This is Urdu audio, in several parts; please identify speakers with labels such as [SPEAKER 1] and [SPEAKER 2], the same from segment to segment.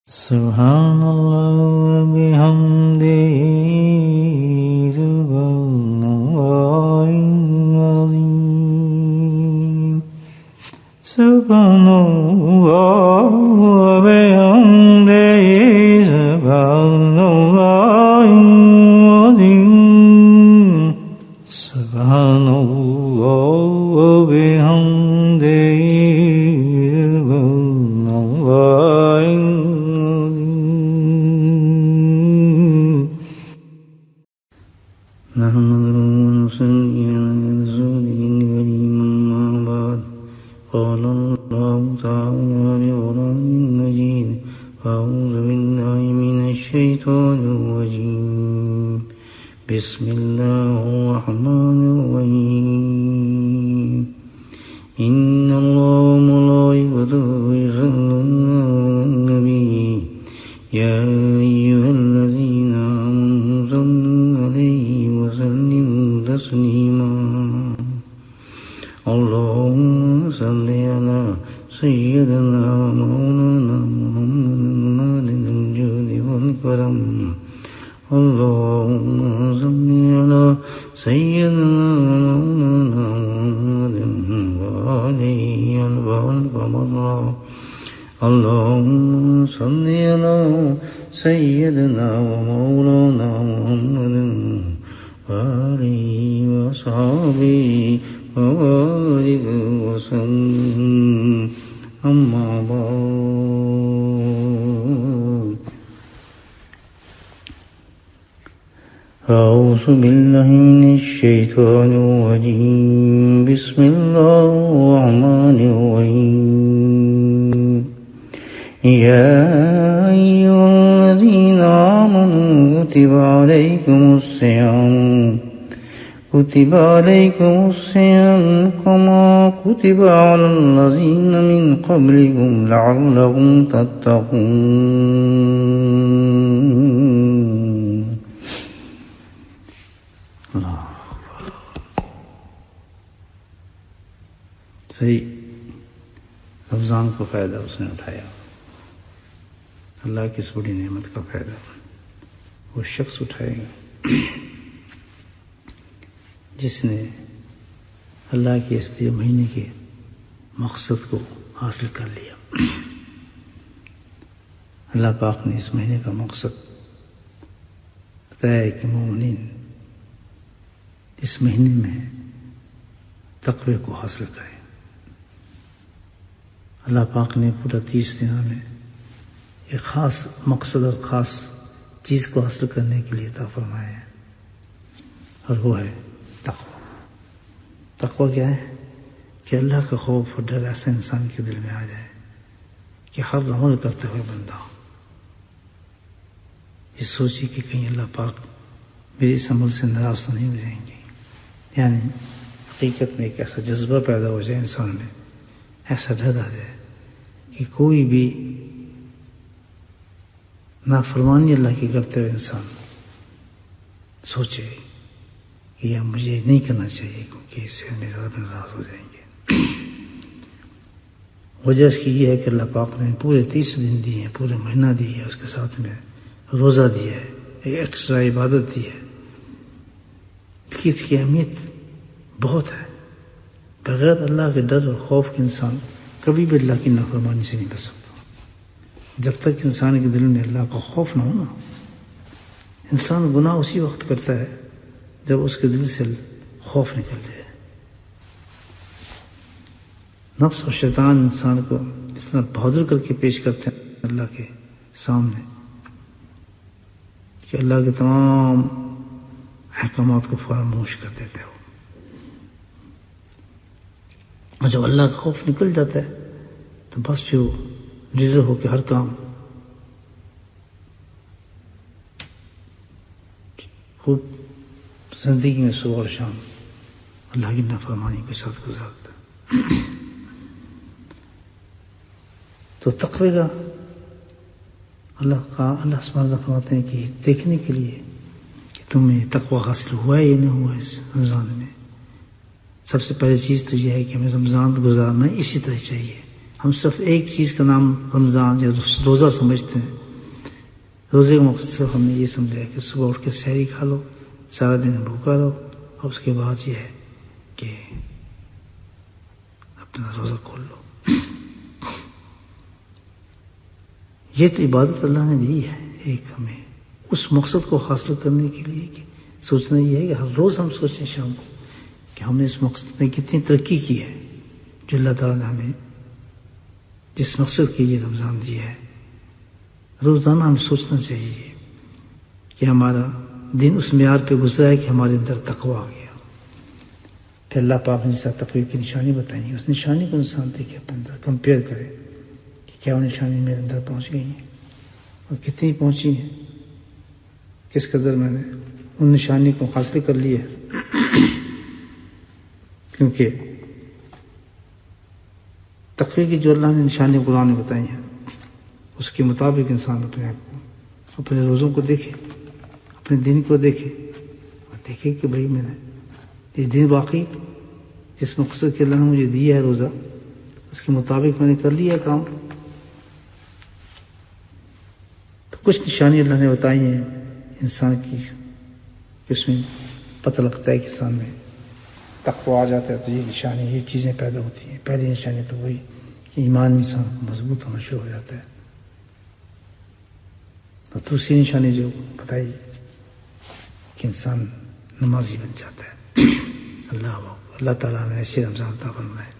[SPEAKER 1] سبحان اللہ وبحمدہ سبحان اللہ العظیم سبحان اللہ وبحمدہ سبحان اللہ العظیم سبحان اللہ وبحمدہ بسم اللہ الرحمن الرحیم ان اللہ وملائکتہ یصلون علی النبی یا ایھا الذین آمنوا صلوا علیہ وسلموا تسلیما اللہم صل علی سیدنا مولانا محمد مالک الجود والکرم اللهم صل على سيدنا مولانا محمد وآله البارك مرة اللهم صل على سيدنا ومولانا محمد وآله وصحبه وبارك وسلم أما بعد أعوذ بالله من الشيطان الرجيم بسم الله الرحمن الرحيم يا أيها الذين آمنوا كتب عليكم الصيام كما كتب على الذين من قبلكم لعلكم تتقون
[SPEAKER 2] صحیح رمضان کو فائدہ اس نے اٹھایا، اللہ کی اس بڑی نعمت کا فائدہ وہ شخص اٹھائے گا جس نے اللہ کے اس دیے مہینے کے مقصد کو حاصل کر لیا۔ اللہ پاک نے اس مہینے کا مقصد بتایا کہ مومنین اس مہینے میں تقوی کو حاصل کریں۔ اللہ پاک نے پورا 30 دنوں میں ایک خاص مقصد اور خاص چیز کو حاصل کرنے کے لیے عطا فرمایا ہے، اور وہ ہے تقوی۔ تقوی کیا ہے؟ کہ اللہ کا خوف اور ڈر ایسا انسان کے دل میں آ جائے کہ ہر عمل کرتے ہوئے بندہ یہ سوچے کہ کہیں اللہ پاک میرے اس عمل سے ناراض تو نہیں ہو جائیں گے۔ یعنی حقیقت میں ایک ایسا جذبہ پیدا ہو جائے انسان میں، ایسا ڈر آ جائے کہ کوئی بھی نافرمانی اللہ کی کرتے ہوئے انسان سوچے کہ یہ مجھے نہیں کرنا چاہیے کیونکہ اس سے میرے رب ناراض ہو جائیں گے۔ وجہ اس کی یہ ہے کہ اللہ پاک نے پورے 30 دن دیے ہیں، پورے مہینہ دی ہے، اس کے ساتھ میں روزہ دیا ہے، ایک ایکسٹرا عبادت دی ہے کہ اس کی اہمیت بہت ہے۔ بغیر اللہ کے ڈر اور خوف کے انسان کبھی بھی اللہ کی نافرمانی سے نہیں بچ سکتا۔ جب تک انسان کے دل میں اللہ کا خوف نہ ہونا، انسان گناہ اسی وقت کرتا ہے جب اس کے دل سے خوف نکل جائے۔ نفس اور شیطان انسان کو اتنا بہادر کر کے پیش کرتے ہیں اللہ کے سامنے کہ اللہ کے تمام احکامات کو فراموش کر دیتے ہو، اور جب اللہ کا خوف نکل جاتا ہے تو بس پھر وہ ڈر ہو کہ ہر کام خوب زندگی میں صبح اور شام اللہ کی نافرمانی کے ساتھ گزارتا ہے۔ تو تقوی کا اللہ سبحانہ فرماتے ہیں کہ دیکھنے کے لیے کہ تمہیں تقوی حاصل ہوا ہے یا نہیں ہوا اس رمضان میں، سب سے پہلی چیز تو یہ ہے کہ ہمیں رمضان گزارنا اسی طرح چاہیے۔ ہم صرف ایک چیز کا نام رمضان یا روزہ سمجھتے ہیں، روزے کا مقصد صرف ہم نے یہ سمجھا کہ صبح اٹھ کے سحری کھا لو، سارا دن بھوکا رہو، اور اس کے بعد یہ ہے کہ اپنا روزہ کھول لو۔ یہ تو عبادت اللہ نے دی ہے ایک ہمیں، اس مقصد کو حاصل کرنے کے لیے کہ سوچنا یہ ہے کہ ہر روز ہم سوچیں شام کو کہ ہم نے اس مقصد میں کتنی ترقی کی ہے، جو اللہ تعالیٰ نے ہمیں جس مقصد کے لیے رمضان دیا ہے۔ روزانہ ہمیں سوچنا چاہیے کہ ہمارا دن اس معیار پہ گزرا ہے کہ ہمارے اندر تقویٰ آ گیا۔ پھر اللہ پاک نے جیسا تقوی کی نشانی بتائی ہے، اس نشانی کو انسان دیکھے اپنے اندر، کمپیئر کرے کہ کیا وہ نشانی میرے اندر پہنچ گئی ہیں اور کتنی پہنچی ہیں، کس قدر میں نے ان نشانی کو حاصل کر لی ہے۔ کیونکہ تقوی کی جو اللہ نے نشانی قرآن میں بتائی ہیں، اس کے مطابق انسان اپنے آپ کو، اپنے روزوں کو دیکھے، اپنے دن کو دیکھے اور دیکھے کہ بھائی میں نے یہ دن واقعی جس مقصد کے اللہ نے مجھے دیا ہے روزہ، اس کے مطابق میں نے کر لیا ہے کام۔ تو کچھ نشانی اللہ نے بتائی ہیں انسان کی کہ اس میں پتہ لگتا ہے کہ انسان میں تقویٰ آ جاتا ہے تو یہ نشانی، یہ چیزیں پیدا ہوتی ہیں۔ پہلی نشانی تو وہی کہ ایمان انسان کو مضبوط ہونا شروع ہو جاتا ہے، اور دوسری نشانی جو بتائی کہ انسان نمازی بن جاتا ہے۔ اللہ تعالیٰ نے ایسے رمضان عطا فرمائے۔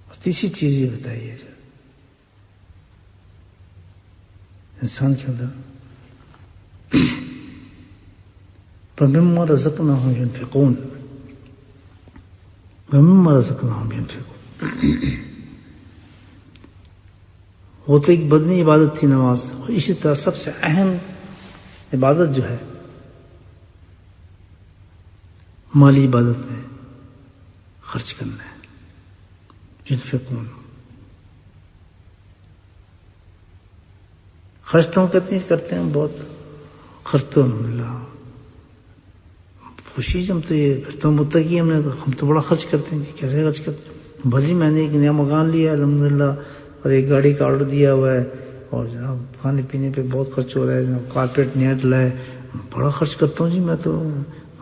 [SPEAKER 2] اور تیسری چیز یہ بتائی ہے جو انسان کے اندر وَمِمَّا رَزَقْنَاهُمْ يُنْفِقُونَ، وَمِمَّا رَزَقْنَاهُمْ يُنْفِقُونَ۔ وہ تو ایک بدنی عبادت تھی نماز، اور اسی طرح سب سے اہم عبادت جو ہے مالی عبادت میں خرچ کرنا ہے۔ ينفقون، خرچ تو ہم کرتے ہیں بہت، خرچ تو الحمدللہ خوشی ہم تو یہ پھر تو متقی ہم تو بڑا خرچ کرتے ہیں۔ کیسے خرچ کرتے ہیں؟ بھلی میں نے ایک نیا مکان لیا الحمدللہ، اور ایک گاڑی کا آرڈر دیا ہوا ہے، اور جناب کھانے پینے پہ بہت خرچ ہو رہا ہے، جناب کارپیٹ نیا ڈلا ہے، بڑا خرچ کرتا ہوں جی میں تو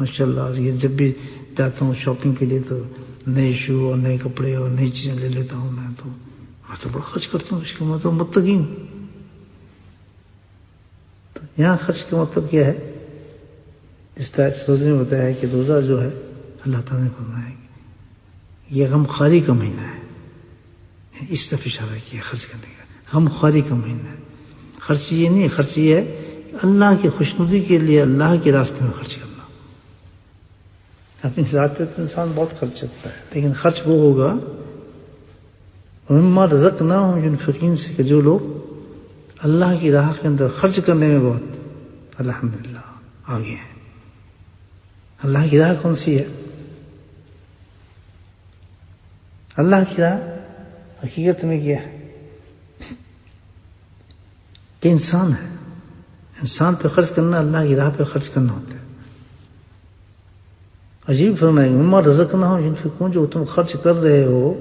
[SPEAKER 2] ماشاءاللہ۔ یہ جب بھی جاتا ہوں شاپنگ کے لیے تو نئے شو اور نئے کپڑے اور نئی چیزیں لے لیتا ہوں، میں تو بڑا خرچ کرتا ہوں، اس کے میں تو متقی ہوں۔ تو یہاں خرچ کا مطلب کیا ہے؟ اس طرح روزے میں بتایا ہے کہ روزہ جو ہے اللہ تعالیٰ نے فرمایا ہے یہ غم خواری کا مہینہ ہے، اس طرف اشارہ کیا خرچ کرنے کا، غم خواری کا مہینہ ہے۔ خرچ یہ نہیں ہے، خرچ یہ ہے اللہ کی خوشنودی کے لیے اللہ کے راستے میں خرچ کرنا۔ اپنی ذات پہ تو انسان بہت خرچ کرتا ہے، لیکن خرچ وہ ہوگا وَمِمَّا رَزَقْنَاهُمْ يُنْفِقُونَ سے کہ جو لوگ اللہ کی راہ کے اندر خرچ کرنے میں بہت الحمدللہ آگے ہیں۔ اللہ کی راہ کون سی ہے؟ اللہ کی راہ حقیقت میں کیا ہے کہ انسان ہے، انسان پہ خرچ کرنا اللہ کی راہ پہ خرچ کرنا ہوتا ہے۔ عجیب فرمائے مما رزقناہم ينفقون، جو تم خرچ کر رہے ہو،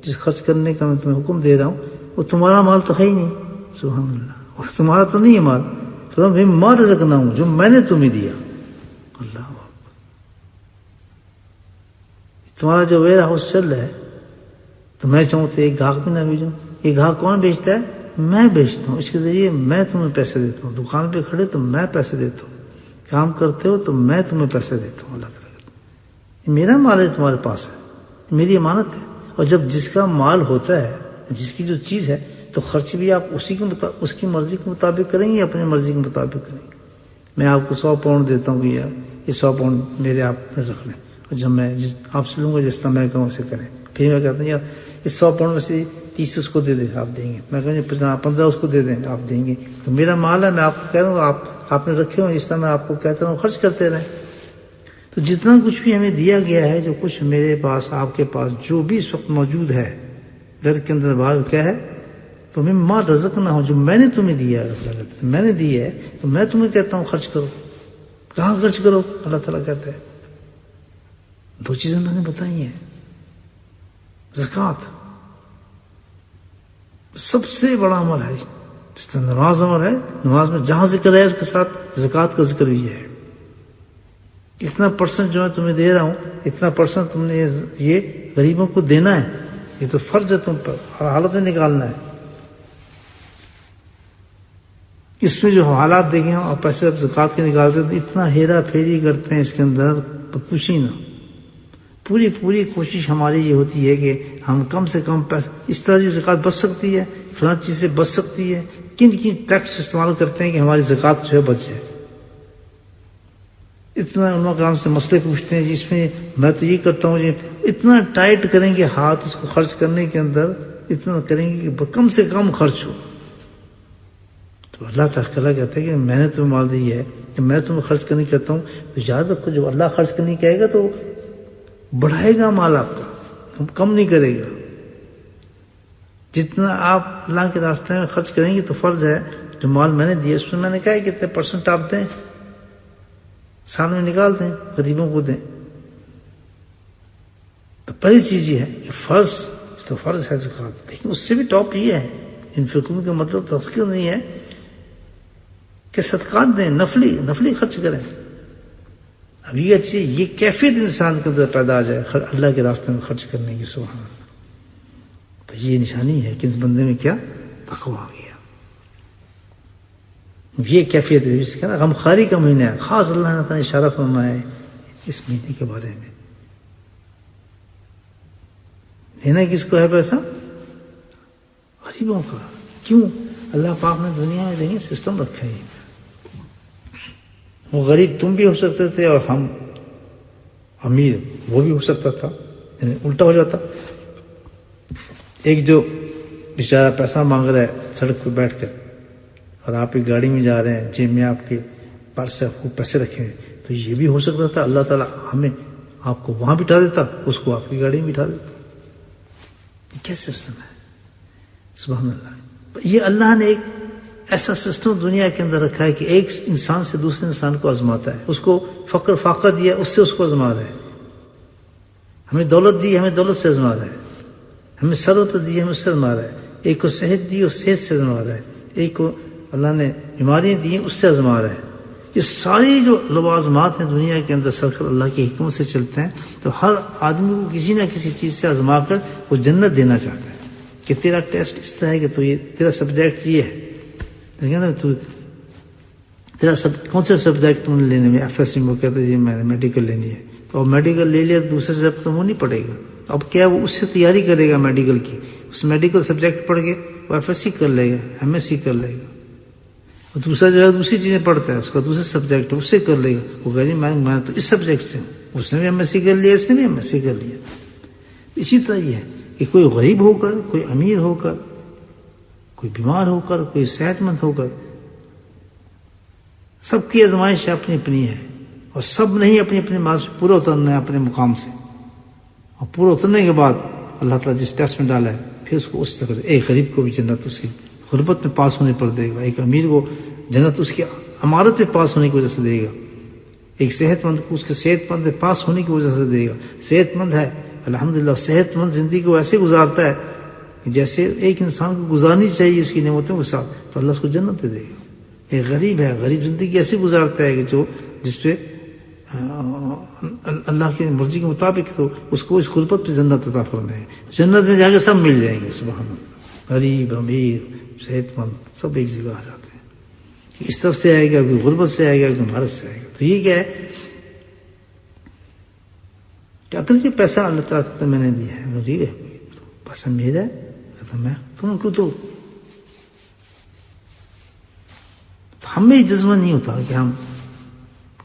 [SPEAKER 2] جس خرچ کرنے کا میں تمہیں حکم دے رہا ہوں، وہ تمہارا مال تو ہے ہی نہیں، سبحان اللہ، اور تمہارا تو نہیں ہے مال، مما رزقناہم، جو میں نے تمہیں دیا۔ اللہ تمہارا جو ویئر ہاؤس چل رہا ہے تو میں چاہوں تو ایک گاہک بھی نہ بھیجوں۔ یہ گاہک کون بیچتا ہے؟ میں بیچتا ہوں، اس کے ذریعے میں تمہیں پیسے دیتا ہوں۔ دکان پہ کھڑے تو میں پیسے دیتا ہوں، کام کرتے ہو تو میں تمہیں پیسے دیتا ہوں۔ اللہ تعالیٰ یہ میرا مال ہے، تمہارے پاس ہے، میری امانت ہے۔ اور جب جس کا مال ہوتا ہے، جس کی جو چیز ہے، تو خرچ بھی آپ اس کی مرضی کے مطابق کریں گے، اپنی مرضی کے مطابق کریں گے۔ میں آپ کو 100 پاؤنڈ دیتا ہوں کہ یار یہ 100 پاؤنڈ میرے آپ نے رکھ لیں، اور جب میں آپ سے لوں گا جس طرح میں کہوں اسے کریں۔ پھر میں کہتا ہوں یار اس 100 پاؤنڈ میں سے 30 اس کو دے دیں، آپ دیں گے۔ میں کہوں 15 اس کو دے دیں، آپ دیں گے۔ تو میرا مال ہے، میں آپ کو کہہ رہا ہوں، آپ نے رکھے ہوں، جس طرح میں آپ کو کہتا ہوں خرچ کرتے رہیں۔ تو جتنا کچھ بھی ہمیں دیا گیا ہے، جو کچھ میرے پاس، آپ کے پاس، جو بھی اس وقت موجود ہے گھر کے اندر باہر، کیا ہے؟ تو میں ماں رزقنا ہوں، جو میں نے تمہیں دیا ہے، میں نے دی ہے، تو میں تمہیں کہتا ہوں خرچ کرو۔ کہاں خرچ کرو؟ اللہ تعالیٰ کہتا ہے 2 چیزیں میں نے بتائی ہیں۔ زکوٰۃ سب سے بڑا عمل ہے، جس طرح نماز ہے، نماز میں جہاں ذکر ہے اس کے ساتھ زکوٰۃ کا ذکر بھی ہے. اتنا پرسنٹ جو ہے تمہیں دے رہا ہوں، اتنا پرسنٹ تم نے یہ غریبوں کو دینا ہے، یہ تو فرض ہے تم پر، ہر حالت میں نکالنا ہے. اس میں جو حالات دیکھے ہیں اور پیسے اب زکوٰۃ کے نکالتے ہیں تو اتنا ہیرا پھیری کرتے ہیں اس کے اندر پوچھی نہ. پوری کوشش ہماری یہ ہوتی ہے کہ ہم کم سے کم پیسہ، اس طرح کی زکوٰۃ بچ سکتی ہے، فلاں چیز سے بچ سکتی ہے، کن ٹیکس استعمال کرتے ہیں کہ ہماری زکوٰۃ جو ہے بچ جائے. اتنا علماء کرام سے مسئلے پوچھتے ہیں جی اس میں میں تو یہ کرتا ہوں جی اتنا ٹائٹ کریں گے ہاتھ اس کو خرچ کرنے کے اندر، اتنا کریں گے کہ کم سے کم خرچ ہو. تو اللہ تعالیٰ کہتا ہے کہ میں نے تمہیں مال دی ہے کہ میں تمہیں خرچ کرنے کہتا ہوں، تو یاد رکھو جو اللہ خرچ کرنے کہے گا تو بڑھائے گا مال آپ کا، کم نہیں کرے گا. جتنا آپ اللہ کے راستے میں خرچ کریں گے تو فرض ہے جو مال میں نے دیا اس میں نے کہا ہے کتنے پرسنٹ آپ دیں، سامنے نکال دیں، غریبوں کو دیں. تو پہلی چیز یہ ہے کہ فرض تو فرض ہے زکوٰۃ، لیکن اس سے بھی ٹاپ یہ ہے، انفاق کا مطلب تذکیر نہیں ہے کہ صدقات دیں، نفلی خرچ کریں. اب یہ اچھی یہ کیفیت انسان کے اندر پیدا آ جائے اللہ کے راستے میں خرچ کرنے کی، سبحان اللہ. تو یہ نشانی ہے کہ اس بندے میں کیا تقویٰ آ گیا. یہ کیفیت ہے جس کا غمخواری کا مہینہ ہے، خاص اللہ نے اشارہ فرمایا ہے اس مہینے کے بارے میں. دینا کس کو ہے پیسہ؟ غریبوں کا. کیوں؟ اللہ پاک نے دنیا میں دیکھیں سسٹم رکھا ہے. وہ غریب تم بھی ہو سکتے تھے اور ہم امیر وہ بھی ہو سکتا تھا، یعنی الٹا ہو جاتا. ایک جو بیچارہ پیسہ مانگ رہا ہے سڑک پہ بیٹھ کر اور آپ ایک گاڑی میں جا رہے ہیں، جیب میں آپ کے پرس سے خوب پیسے رکھے ہیں، تو یہ بھی ہو سکتا تھا اللہ تعالیٰ ہمیں آپ کو وہاں بٹھا دیتا، اس کو آپ کی گاڑی میں بٹھا دیتا. یہ کیا سسٹم ہے؟ سبحان اللہ. یہ اللہ نے ایک ایسا سسٹم دنیا کے اندر رکھا ہے کہ ایک انسان سے دوسرے انسان کو آزماتا ہے. اس کو فقر فاقہ دیا، اس سے اس کو آزما رہا ہے. ہمیں دولت دی، ہمیں دولت سے آزما رہا ہے. ہمیں ثروت دی، ہمیں اس سے آزما رہا ہے. ایک کو صحت دی، اس صحت سے آزما رہا ہے. ایک کو اللہ نے بیماریاں دی، اس سے آزما رہا ہے. یہ ساری جو لوازمات ہیں دنیا کے اندر سرکل اللہ کی حکمت سے چلتے ہیں. تو ہر آدمی کو کسی نہ کسی چیز سے آزما کر وہ جنت دینا چاہتا ہے کہ تیرا ٹیسٹ اس طرح ہے کہ تو یہ تیرا سبجیکٹ یہ ہے. تیرا کون سے سبجیکٹ تم نے لینے میں؟ ایف ایس سی میں کہتے جی میں نے میڈیکل لینی ہے، تو اب میڈیکل لے لیا دوسرے سبجیکٹ تو وہ نہیں پڑھے گا. اب کیا وہ اس سے تیاری کرے گا میڈیکل کی، اس میڈیکل سبجیکٹ پڑھ کے وہ ایف ایس سی کر لے گا، ایم ایس سی کر لے گا. اور دوسرا جو ہے دوسری چیزیں پڑھتا ہے، اس کا دوسرا سبجیکٹ اس سے کر لے گا. وہ کہے جی میں تو اس سبجیکٹ سے ہوں، اس نے بھی ایم ایس سی کر لیا، اس نے بھی ایم ایس سی کر لیا. اسی طرح یہ ہے کہ کوئی غریب ہو کر، کوئی امیر ہو کر، کوئی بیمار ہو کر، کوئی صحت مند ہو کر، سب کی آزمائش اپنی اپنی ہے. اور سب نہیں اپنی اپنی ماں سے پورا اترنا ہے اپنے مقام سے. اور پورا اترنے کے بعد اللہ تعالیٰ جس ٹیسٹ میں ڈالا ہے پھر اس کو اس طرح سے ایک غریب کو بھی جنت اس کی غربت میں پاس ہونے پر دے گا، ایک امیر کو جنت اس کی امارت میں پاس ہونے کی وجہ سے دے گا، ایک صحت مند کو اس کے صحت مند میں پاس ہونے کی وجہ سے دے گا. صحت مند ہے الحمدللہ، صحت مند زندگی کو ایسے گزارتا ہے جیسے ایک انسان کو گزارنی چاہیے اس کی نعمتوں کے ساتھ، تو اللہ اس کو جنت دے گا. ایک غریب ہے، غریب زندگی ایسے گزارتا ہے کہ جو جس پہ اللہ کی مرضی کے مطابق تو اس کو اس غربت پہ جنت عطا فرمائے گا. جنت میں جا کے سب مل جائیں گے سبحان اللہ، غریب امیر صحت مند سب ایک جگہ آ جاتے ہیں. اس طرف سے آئے گا، کوئی غربت سے آئے گا، کوئی بھارت سے آئے گا. تو یہ کیا ہے کہ اگر یہ پیسہ اللہ تعالیٰ کو میں نے دیا ہے، غریب ہے پیسہ میرا ہے، میں تم کو تو ہمیں جذبہ نہیں ہوتا کہ ہم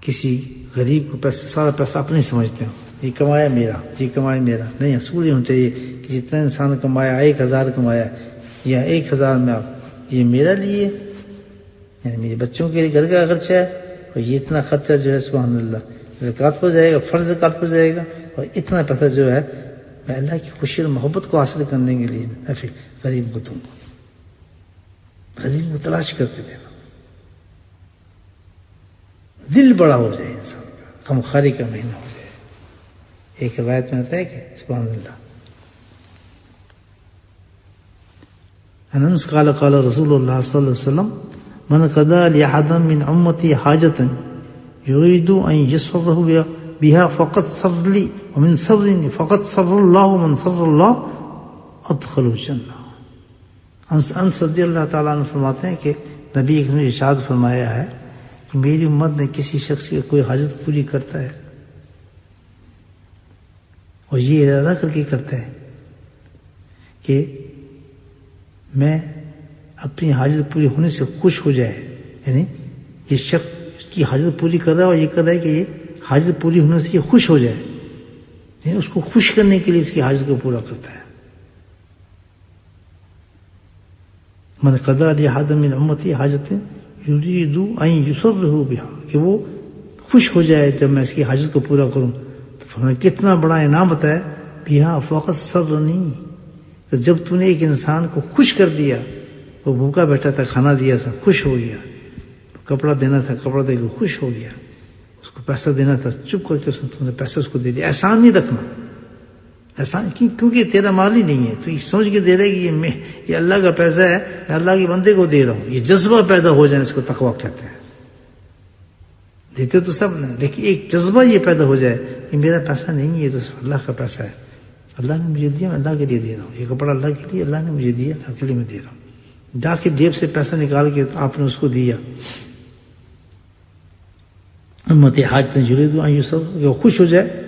[SPEAKER 2] کسی غریب کو پیسہ سارا پیسہ اپنے سمجھتے ہیں، یہ کمایا میرا، یہ کمایا میرا. نہیں، اصول یہ ہونا چاہیے کہ جتنا انسان کمایا 1000 کمایا یا 1000 میں آپ یہ میرا لیے، یعنی میرے بچوں کے لیے گھر کا خرچہ ہے، اور یہ اتنا خرچہ جو ہے سبحان اللہ زکوٰۃ پر جائے گا، فرض زکوٰۃ پر جائے گا، اور اتنا پیسہ جو ہے میں اللہ کی خوشی اور محبت کو حاصل کرنے کے لیے نہ پھر غریب کو تم غریب کو تلاش کرتے دینا. دل بڑا ہو جائے انسان کا، غمخواری کا مہینہ ہو جائے. ایک روایت میں آتا ہے کہ سبحان اللہ انس قال قال رسول اللہ صلی اللہ علیہ وسلم من قضى لأحد من امتی حاجة يريد ان يسره بها فقد سر لي ومن سرني فقد سر الله ومن سر الله ادخل الجنہ. انس رضی اللہ تعالیٰ عنہ فرماتے ہیں کہ نبی نے ارشاد فرمایا ہے کہ میری امت میں کسی شخص کی کوئی حاجت پوری کرتا ہے اور یہ ارادہ کر کے کرتا ہے کہ میں اپنی حاجت پوری ہونے سے خوش ہو جائے، یعنی یہ شخص کی حاجت پوری کر رہا ہے اور یہ کر رہا ہے کہ یہ حاجت پوری ہونے سے یہ خوش ہو جائے، یعنی اس کو خوش کرنے کے لیے اس کی حاجت کو پورا کرتا ہے. من قضى لأحد من امتی حاجت یرید ان یسرہ بہا، کہ وہ خوش ہو جائے جب میں اس کی حاجت کو پورا کروں. تو فرمایا کتنا بڑا انعام بتایا، بہا فقد سرنی، تو جب تو نے ایک انسان کو خوش کر دیا، وہ بھوکا بیٹھا تھا کھانا دیا تھا خوش ہو گیا، کپڑا دینا تھا کپڑا دے کے خوش ہو گیا، اس کو پیسہ دینا تھا چپ کر کے تم نے پیسہ اس کو دے دیا. احسان نہیں رکھنا، احسان کیونکہ تیرا مال ہی نہیں ہے، تو یہ سوچ کے دے رہے کہ یہ اللہ کا پیسہ ہے، میں اللہ کے بندے کو دے رہا ہوں. یہ جذبہ پیدا ہو جائے اس کو تقویٰ کہتے ہیں. دیتے تو سب نے، لیکن ایک جذبہ یہ پیدا ہو جائے کہ میرا پیسہ نہیں ہے، تو اللہ کا پیسہ ہے، اللہ نے مجھے دیا، میں اللہ کے لیے دے رہا ہوں. یہ کپڑا اللہ کے لیے اللہ نے مجھے دیا، اللہ کے لیے میں دے رہا ہوں. جا کے جیب سے پیسہ نکال کے آپ نے اس کو دیا. امتی حاجت یرید ان یسر، کہ وہ خوش ہو جائے.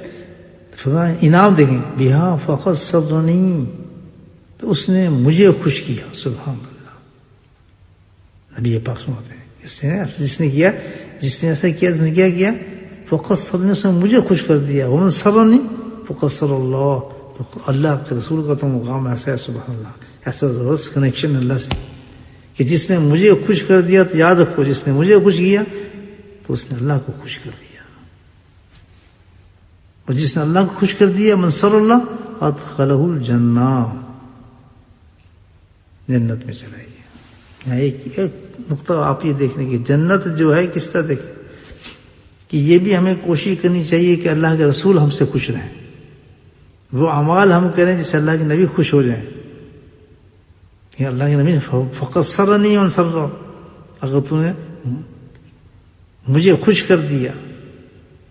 [SPEAKER 2] فرمایا انعام دیکھیں، بہا فقد سرنی، تو اس نے مجھے خوش کیا. سبحان اللہ. نبی پاک فرماتے ہیں جس نے ایسا کیا، جس نے کیا فقد سرنی، اس نے مجھے خوش کر دیا. ومن سرنی فقد سر اللہ، تو اللہ کے رسول کا تو مقام ایسا ہے. سبحان اللہ. ایسا زبردست کنیکشن اللہ سے کہ جس نے مجھے خوش کر دیا، تو یاد رکھو جس نے مجھے خوش کیا تو اس نے اللہ کو خوش کر دیا، اور جس نے اللہ کو خوش کر دیا من سر اللہ ادخلہ الجنہ، جنت میں چلا گیا. یہاں ایک نقطہ آپ یہ دیکھنے کی، جنت جو ہے کس طرح دیکھیں کہ یہ بھی ہمیں کوشش کرنی چاہیے کہ اللہ کے رسول ہم سے خوش رہیں، وہ اعمال ہم کریں جس سے اللہ کے نبی خوش ہو جائیں. کہ اللہ کے نبی نے فقط سرنی من سر، اگر تو نے مجھے خوش کر دیا،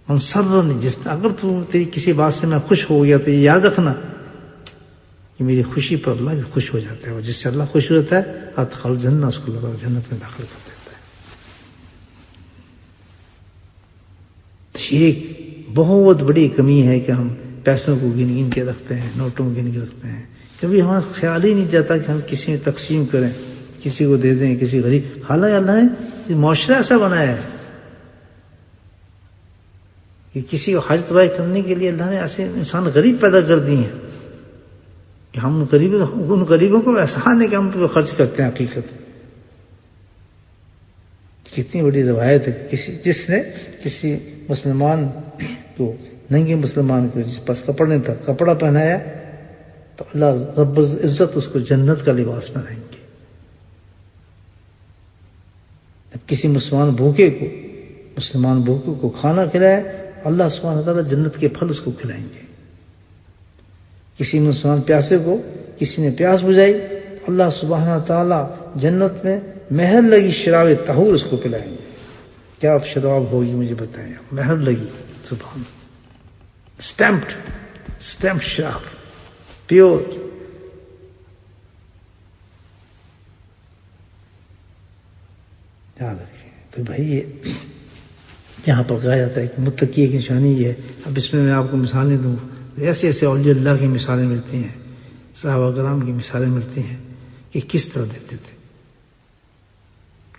[SPEAKER 2] من سرنی، اگر تو تیری کسی بات سے میں خوش ہو گیا تو یہ یاد رکھنا کہ میری خوشی پر اللہ بھی خوش ہو جاتا ہے، اور جس سے اللہ خوش ہو جاتا ہے ادخل الجنہ، اس کو اللہ جنت میں داخل کر دیتا ہے. یہ ایک بہت بڑی کمی ہے کہ ہم پیسوں کو گن گن کے رکھتے ہیں، نوٹوں کو گن کے رکھتے ہیں. کبھی ہمارا خیال ہی نہیں جاتا کہ ہم کسی میں تقسیم کریں، کسی کو دے دیں، کسی غریب. حالانکہ اللہ نے معاشرہ ایسا بنایا ہے کہ کسی کو حاجت روائی کرنے کے لیے اللہ نے ایسے انسان غریب پیدا کر دیے ہیں کہ ہم ان غریبوں کو احسان ہے کہ ہم پہ خرچ کرتے ہیں. حقیقت کتنی بڑی روایت ہے، جس نے کسی مسلمان کو، ننگے مسلمان کو جس پاس کپڑا نہیں تھا، کپڑا پہنایا تو اللہ رب عزت اس کو جنت کا لباس پہنائیں گے. جب کسی مسلمان بھوکے کو کھانا کھلائے، اللہ سبحانہ تعالیٰ جنت کے پھل اس کو کھلائیں گے. کسی مسلمان پیاسے کو کسی نے پیاس بجھائی، اللہ سبحانہ تعالیٰ جنت میں مہر لگی شراب طہور اس کو پلائیں گے. کیا شراب ہوگی مجھے بتائیں؟ مہر لگی، سبحان، اسٹیمپڈ شراب، پیور. یاد رکھیں. تو بھائی یہ جہاں پر کہا جاتا ہے کہ متقی کی نشانی یہ ہے. اب اس میں آپ کو مثالیں دوں، ایسے ایسے اولیاء اللہ کی مثالیں ملتی ہیں، صحابہ کرام کی مثالیں ملتی ہیں کہ کس طرح دیتے تھے.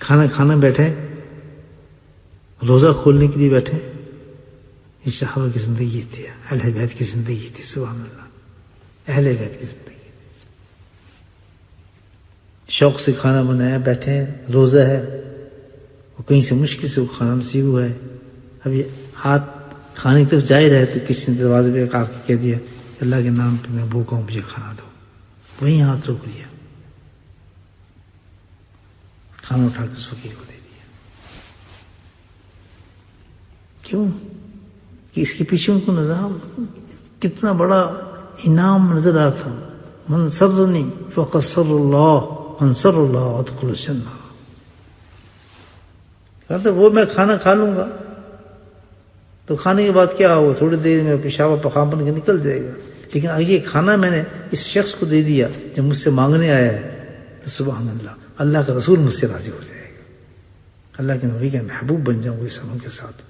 [SPEAKER 2] کھانا بیٹھے، روزہ کھولنے کے لیے بیٹھے، یہ صحابہ کی زندگی تھی، اہل بیت کی زندگی تھی. سبحان اللہ، اہل بیت کی زندگی. شوق سے کھانا بنایا، بیٹھے، روزہ ہے، اور کہیں سے مشکل سے وہ کھانا نصیب ہوا ہے. اب یہ ہاتھ کھانے کی طرف جا ہی رہے تو کسی نے دروازے پہ آ کے کہہ دیا اللہ کے نام پہ میں بھوکا ہوں، مجھے کھانا دو. وہیں ہاتھ روک لیا، کھانا اٹھا کے اس فقیر کو دے دیا. کیوں کہ اس کے پیچھے ان کو نظام کتنا بڑا انعام نظر آ رہا تھا. من سرنی فقد سر اللہ، انصر اللہ ادخل الجنہ. کہتا وہ میں کھانا کھا لوں گا تو کھانے کے بعد کیا ہو، تھوڑی دیر میں پیشاب پخام بن کے نکل جائے گا، لیکن یہ کھانا میں نے اس شخص کو دے دیا جو مجھ سے مانگنے آیا ہے، تو سبحان اللہ، اللہ کا رسول مجھ سے راضی ہو جائے گا. اللہ کے نبی کا محبوب بن جاؤں گا اس عمل کے ساتھ،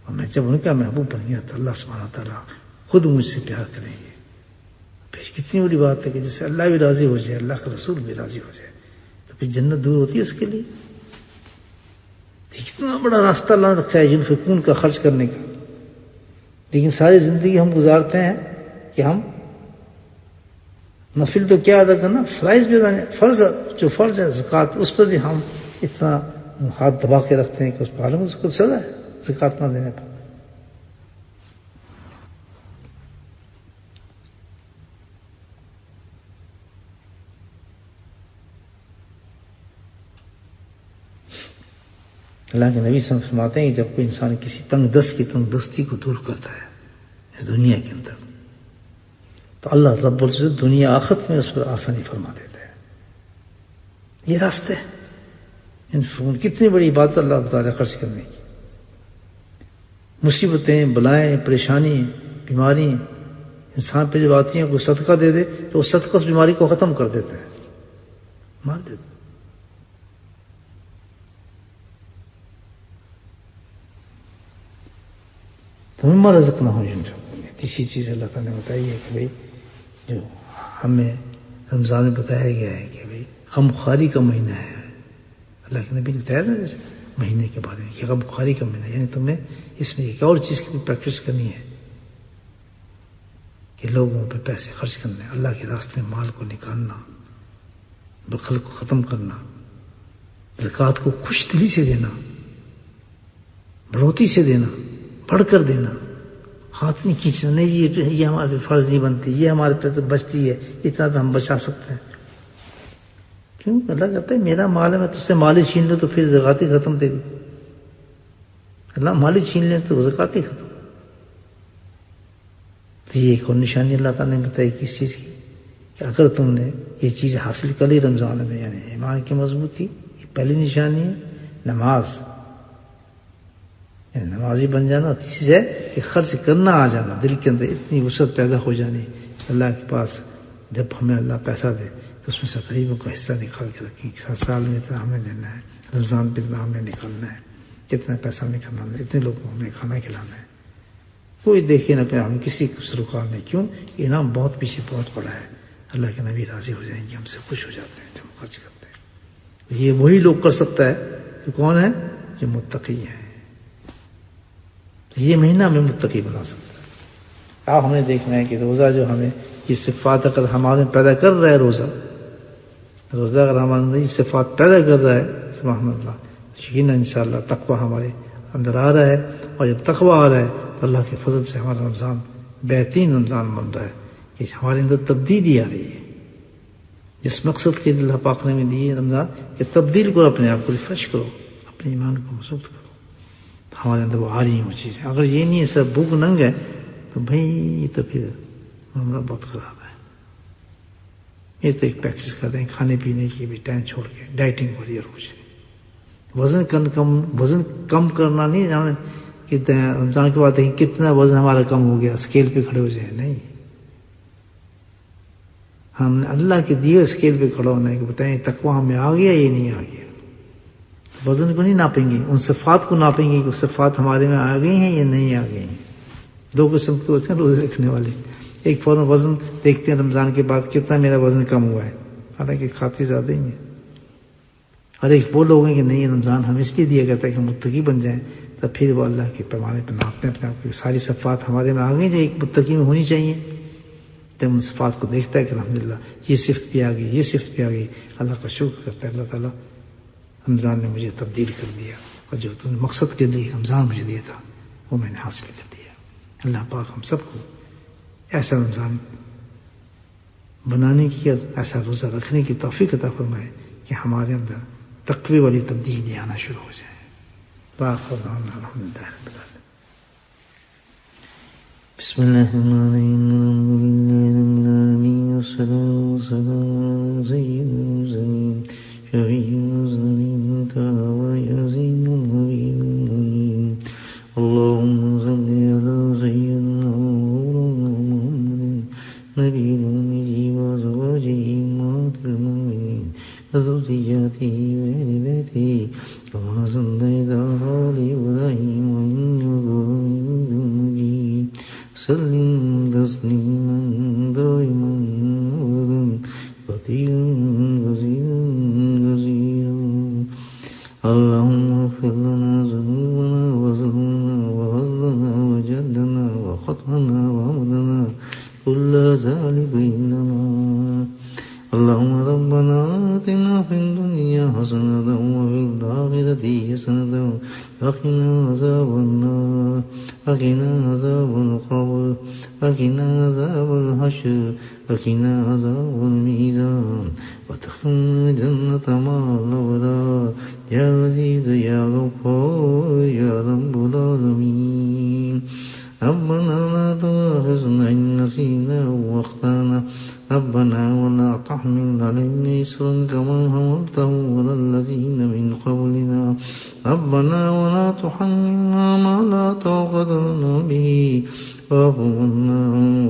[SPEAKER 2] اور میں جب ان کا محبوب بن گیا تو اللہ سبحانہ تعالیٰ خود مجھ سے پیار کریں گے. کتنی بڑی بات ہے کہ جس سے اللہ بھی راضی ہو جائے، اللہ کا رسول بھی راضی ہو جائے، تو پھر جنت دور ہوتی ہے اس کے لیے. کتنا بڑا راستہ اللہ نے رکھا ہے ينفقون کا، خرچ کرنے کا. لیکن ساری زندگی ہم گزارتے ہیں کہ ہم نفل تو کیا ادا کرنا، فرائض بھی ادا نہیں، فرض جو فرض ہے زکوٰۃ، اس پر بھی ہم اتنا ہاتھ دبا کے رکھتے ہیں کہ اس پر اس کو سزا ہے زکوٰۃ نہ دینے پر. اللہ کے نبی صلی اللہ علیہ وسلم فرماتے ہیں کہ جب کوئی انسان کسی تنگ دست کی تنگ دستی کو دور کرتا ہے اس دنیا کے اندر، تو اللہ رب العزت دنیا آخرت میں اس پر آسانی فرما دیتا ہے. یہ راستے ہیں. کتنی بڑی بات اللہ تعالیٰ خرچ کرنے کی. مصیبتیں، بلائیں، پریشانی، بیماری انسان پہ جب آتی ہیں، کوئی صدقہ دے دے تو اس صدقہ اس بیماری کو ختم کر دیتا ہے، مار دیتا ہے. تو مما رزقناہم ينفقون. تیسری چیز اللہ تعالیٰ نے بتائی ہے کہ بھئی جو ہمیں رمضان میں بتایا گیا ہے کہ بھئی غم خواری کا مہینہ ہے. اللہ کے نبی نے بتایا تھا مہینے کے بارے میں کہ غم خواری کا مہینہ، یعنی تمہیں اس میں ایک اور چیز کی پریکٹس کرنی ہے کہ لوگوں پہ پیسے خرچ کرنے، اللہ کے راستے میں مال کو نکالنا، بخل کو ختم کرنا، زکوٰۃ کو خوش دلی سے دینا، بڑھوتی سے دینا، پڑھ کر دینا، ہاتھ نہیں کھینچنا، نہیں جی یہ ہمارے پہ فرض نہیں بنتی، یہ ہمارے پہ تو بچتی ہے، اتنا تو ہم بچا سکتے ہیں. کیوں؟ اللہ کہتا ہے میرا مال ہے، میں تجھ سے مال ہی چھین لوں تو پھر زکوٰۃ ہی ختم تیری. اللہ مال ہی چھین لیں تو زکوٰۃ ہی ختم. تو یہ ایک اور نشانی اللہ تعالیٰ نے بتائی کس چیز کی، کہ اگر تم نے یہ چیز حاصل کر لی رمضان میں، یعنی ایمان کی مضبوطی، یہ پہلی نشانی ہے. نماز، یعنی نمازی بن جانا. چیز ہے کہ خرچ کرنا آ جانا، دل کے اندر اتنی وسعت پیدا ہو جانی اللہ کے پاس جب ہمیں اللہ پیسہ دے تو اس میں سے غریبوں کا حصہ نکال کے رکھیں کہ سال میں اتنا ہمیں دینا ہے، رمضان پہ اتنا ہمیں نکالنا ہے، کتنا پیسہ نکالنا ہے، اتنے لوگوں کو ہمیں کھانا کھلانا ہے. کوئی دیکھے نہ پہ ہم کسی کو سرکار نہیں. کیوں؟ انعام بہت پیچھے بہت بڑا ہے. اللہ کے نبی راضی ہو جائیں گے، ہم سے خوش ہو جاتے ہیں جب ہم خرچ کرتے ہیں. یہ وہی لوگ کر سکتا ہے کہ کون ہے؟ جو متقی ہیں. یہ مہینہ ہمیں متقی بنا سکتا ہے. آپ ہمیں دیکھنا ہے کہ روزہ جو ہمیں یہ صفات اگر ہمارے پیدا کر رہا ہے، روزہ اگر ہمارے اندر یہ صفات پیدا کر رہا ہے، سبحان اللہ، یقیناً انشاءاللہ تقویٰ ہمارے اندر آ رہا ہے. اور جب تقویٰ آ رہا ہے تو اللہ کے فضل سے ہمارا رمضان بہترین رمضان بن رہا ہے کہ ہمارے اندر تبدیلی آ رہی ہے. جس مقصد کے اللہ پاک نے دی ہے رمضان کہ تبدیل کرو، اپنے آپ کو ریفریش کرو، اپنے ایمان کو مضبوط کرو. ہمارے اندر وہ آ رہی ہیں وہ چیزیں. اگر یہ نہیں ہے سب بھوک ننگ ہے تو بھائی تو پھر معاملہ بہت خراب ہے. یہ تو ایک پریکٹس کرتے ہیں کھانے پینے کی بھی ٹائم چھوڑ کے، ڈائٹنگ ہو رہی ہے. اور کچھ وزن کم کرنا نہیں کہ رمضان کے بعد دیکھیں کتنا وزن ہمارا کم ہو گیا، اسکیل پہ کھڑے ہو جائیں. نہیں، ہم نے اللہ کے دیے اسکیل پہ کھڑا ہونا ہے کہ بتائیں تقویٰ ہمیں آ گیا یہ نہیں آ گیا. وزن کو نہیں ناپیں گے، ان صفات کو ناپیں گے کہ صفات ہمارے میں آ گئی ہیں یا نہیں آ گئی ہیں. دو قسم کے ہوتے ہیں روزے رکھنے والے. ایک فوراً وزن دیکھتے ہیں رمضان کے بعد کتنا میرا وزن کم ہوا ہے، حالانکہ کھاتے زیادہ ہی ہیں. اور ایک وہ لوگ ہیں کہ نہیں، رمضان ہم اس لیے دیا گیا تھا کہ متقی بن جائیں، تو پھر وہ اللہ کے پیمانے پہ ناپتے ہیں اپنے آپ کی ساری صفات ہمارے میں آ گئی جو ایک متقی میں ہونی چاہیے. جب ان صفات کو دیکھتا ہے کہ الحمدللہ یہ صفت بھی آ گئی، یہ صفت بھی آ گئی، اللہ کا شکر کرتا ہے. اللہ تعالیٰ رمضان نے مجھے تبدیل کر دیا، اور جو تم نے مقصد کے لیے رمضان مجھے دیا تھا وہ میں نے حاصل کر دیا. اللہ پاک ہم سب کو ایسا رمضان بنانے کی اور ایسا روزہ رکھنے کی توفیق عطا فرمائے کہ ہمارے اندر تقوی والی تبدیلی آنا شروع ہو جائے. باخر دعوانا الحمدللہ رب العالمین.
[SPEAKER 1] بسم اللہ الرحمن الرحیم. والصلاة والسلام على سيد المرسلين شفيع المذنبين تاب ياسين الغريب المنيب اللهم صل على سيدنا مولانا محمد نبي الأمي وأزواجه أمهات المؤمنين وذرياته وآل بيته كما صليت على آل إبراهيم إنك حميد مجيد سلم تسليما دائما أبدا كثيرا كثيرا كثيرا اللهم اغفر لنا ذنوبنا وظلمنا وهزلنا وجدنا وخطأنا وعمدنا كل ذلك إننا اللهم ربنا آتنا في الدنيا حسنة وفي الآخرة حسنة وقنا عذاب النار وقنا عذاب القبر وقنا عذاب الحشر وقنا عذاب الميزان وادخلنا جنة مع الأبرار يا عزيز يا غفار يا رب العالمين ربنا لا تؤاخذنا إن نسينا وأخطأنا ربنا ولا تحمل علينا إصرا كما حملته على الذين من قبلنا ربنا ولا تحملنا ما لا طاقة لنا به واعف عنا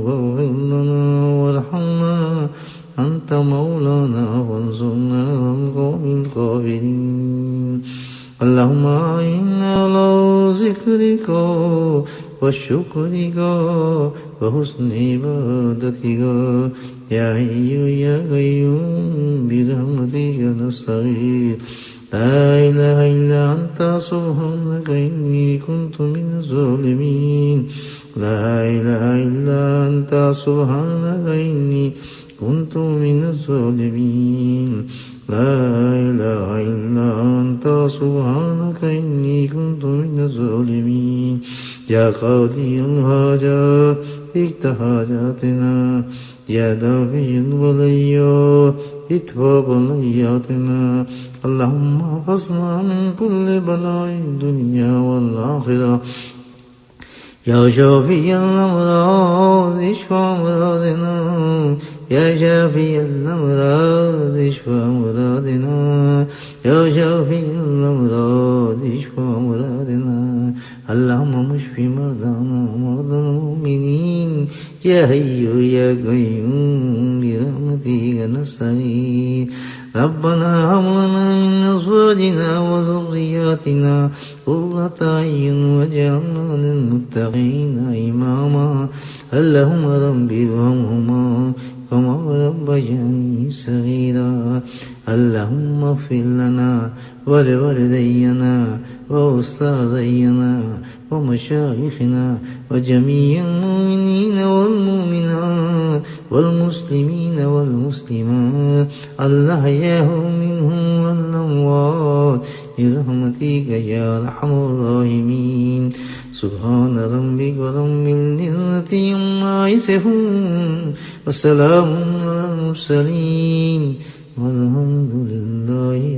[SPEAKER 1] واغفر لنا وارحمنا أنت مولانا فانصرنا على القوم الكافرين اللهم أعنا على ذكرك وشكرك وحسن عبادتك يا حي يا قيوم برحمتك نستغيث لا إله إلا أنت سبحانك إني كنت من الظالمين لا إله إلا أنت سبحانك إني كنت من الظالمين لا إله إلا أنت سبحانك إني كنت من الظالمين يا قاضي الحاجات اقض حاجاتنا يا دافع البليات ادفع بلياتنا اللهم احفظنا من كل بلاء الدنيا والآخرة يا شافي الأمراض اشفى مرادنا يا شافي الأمراض اشفى مرادنا يا شافي الأمراض اشفى مرادنا اللهم اشف مرضانا ومرضى المؤمنين يا حي يا قيوم برحمتك نستغيث ربنا هب لنا من أزواجنا وذرياتنا قرة أعين واجعلنا للمتقين إماما اللهم رب ارحمهما كما ربياني صغيرا اللهم اغفر لنا ولوالدينا وأستاذينا ومشايخنا وجميع المؤمنين والمؤمنات والمسلمين والمسلمات الأحياء منهم والأموات برحمتك يا أرحم الراحمين سبحان ربك رب العزة عما يصفون وسلام على المرسلين والحمد لله